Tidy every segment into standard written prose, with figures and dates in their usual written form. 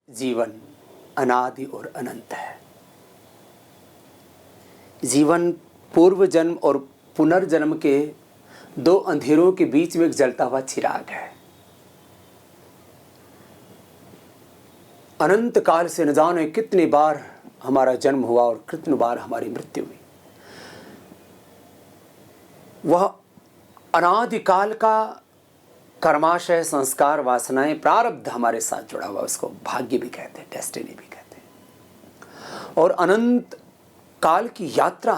जीवन अनादि और अनंत है। जीवन पूर्व जन्म और पुनर्जन्म के दो अंधेरों के बीच में एक जलता हुआ चिराग है। अनंत काल से न जाने कितनी बार हमारा जन्म हुआ और कितनी बार हमारी मृत्यु हुई। वह अनादि काल का कर्माशय, संस्कार, वासनाएं, प्रारब्ध हमारे साथ जुड़ा हुआ, उसको भाग्य भी कहते हैं, डेस्टिनी भी कहते हैं। और अनंत काल की यात्रा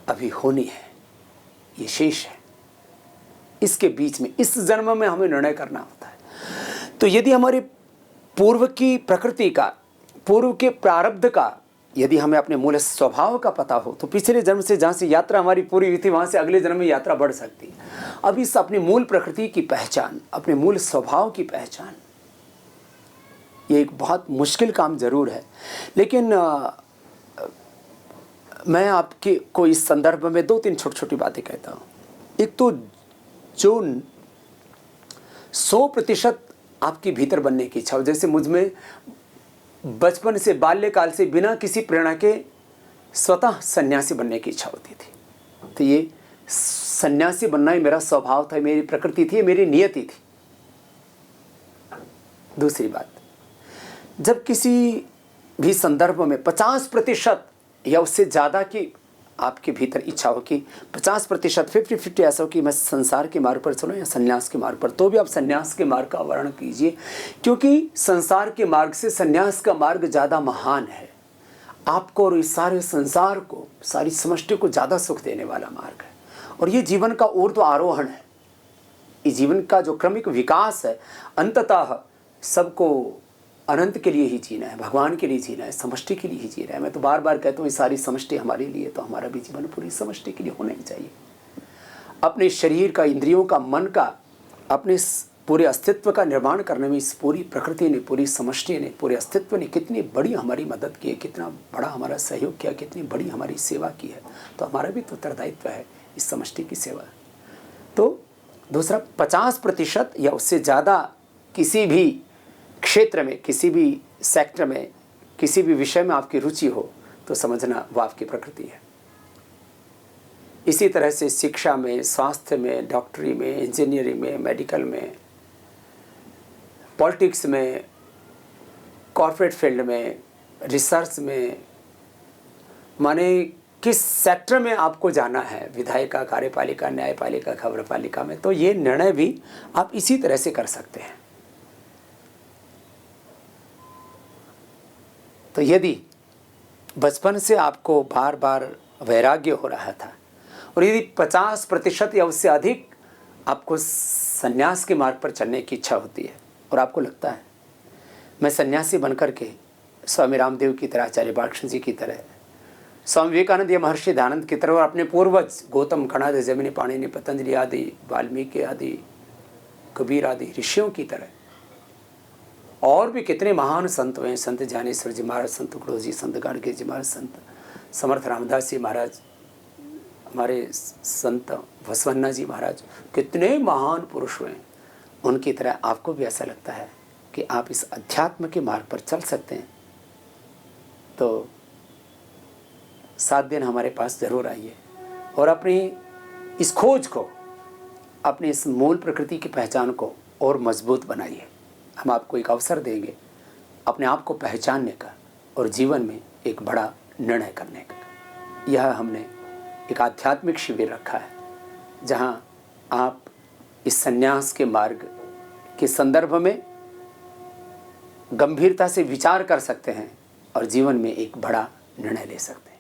अभी होनी है, ये शेष है। इसके बीच में इस जन्म में हमें निर्णय करना होता है। तो यदि हमारे पूर्व की प्रकृति का, पूर्व के प्रारब्ध का यदि हमें अपने मूल स्वभाव का पता हो तो पिछले जन्म से जहाँ से यात्रा हमारी पूरी हुई थी वहाँ से अगले जन्म में यात्रा बढ़ सकती है। अब इस अपनी मूल प्रकृति की पहचान, अपने मूल स्वभाव की पहचान, ये एक बहुत मुश्किल काम जरूर है। लेकिन मैं आपके को इस संदर्भ में दो तीन छोटी छोटी बातें कहता हूँ। एक तो जो 100% आपके भीतर बनने की इच्छा हो, जैसे मुझ में बचपन से, बाल्यकाल से बिना किसी प्रेरणा के स्वतः सन्यासी बनने की इच्छा होती थी। तो ये सन्यासी बनना ही मेरा स्वभाव था, मेरी प्रकृति थी, मेरी नियति थी। दूसरी बात, जब किसी भी संदर्भ में 50% या उससे ज़्यादा की आपके भीतर इच्छा हो कि 50%, 50-50 ऐसा हो कि मैं संसार के मार्ग पर चलूँ या संन्यास के मार्ग पर, तो भी आप संन्यास के मार्ग का वर्णन कीजिए, क्योंकि संसार के मार्ग से संन्यास का मार्ग ज़्यादा महान है। आपको और इस सारे संसार को, सारी समष्टि को ज़्यादा सुख देने वाला मार्ग है। और ये जीवन का ऊर्ध्व आरोहण है। ये जीवन का जो क्रमिक विकास है, अंततः सबको अनंत के लिए ही जीना है, भगवान के लिए जीना है, समष्टि के लिए ही जीना है। मैं तो बार बार कहता हूँ, ये सारी समष्टि हमारे लिए, तो हमारा भी जीवन पूरी समष्टि के लिए होना ही चाहिए। अपने शरीर का, इंद्रियों का, मन का, अपने पूरे अस्तित्व का निर्माण करने में इस पूरी प्रकृति ने, पूरी समष्टि ने, पूरे अस्तित्व ने कितनी बड़ी हमारी मदद की है, कितना बड़ा हमारा सहयोग किया, कितनी बड़ी हमारी सेवा की है। तो हमारा भी तो उत्तरदायित्व है इस समष्टि की सेवा। तो दूसरा, 50% या उससे ज़्यादा किसी भी क्षेत्र में, किसी भी सेक्टर में, किसी भी विषय में आपकी रुचि हो तो समझना वो आपकी प्रकृति है। इसी तरह से शिक्षा में, स्वास्थ्य में, डॉक्टरी में, इंजीनियरिंग में, मेडिकल में, पॉलिटिक्स में, कॉर्पोरेट फील्ड में, रिसर्च में, माने किस सेक्टर में आपको जाना है, विधायिका, कार्यपालिका, न्यायपालिका, खबरपालिका में, तो ये निर्णय भी आप इसी तरह से कर सकते हैं। तो यदि बचपन से आपको बार बार वैराग्य हो रहा था और यदि 50% या उससे अधिक आपको सन्यास के मार्ग पर चलने की इच्छा होती है और आपको लगता है मैं सन्यासी बनकर के स्वामी रामदेव की तरह, आचार्य बालकृष्ण जी की तरह, स्वामी विवेकानंद या महर्षि दयानंद की तरह और अपने पूर्वज गौतम, कणाद, जैमिनी, पाणिनि, पतंजलि आदि, वाल्मीकि आदि, कबीर आदि ऋषियों की तरह और भी कितने महान संत हैं, संत ज्ञानेश्वर जी महाराज, संत तुकडोजी जी, संत गाडगे जी महाराज, संत समर्थ रामदास जी महाराज, हमारे संत वसवन्ना जी महाराज, कितने महान पुरुष हुए। उनकी तरह आपको भी ऐसा लगता है कि आप इस अध्यात्म के मार्ग पर चल सकते हैं, तो 7 दिन हमारे पास ज़रूर आइए और अपनी इस खोज को, अपनी इस मूल प्रकृति की पहचान को और मजबूत बनाइए। हम आपको एक अवसर देंगे अपने आप को पहचानने का और जीवन में एक बड़ा निर्णय करने का। यह हमने एक आध्यात्मिक शिविर रखा है जहां आप इस संन्यास के मार्ग के संदर्भ में गंभीरता से विचार कर सकते हैं और जीवन में एक बड़ा निर्णय ले सकते हैं।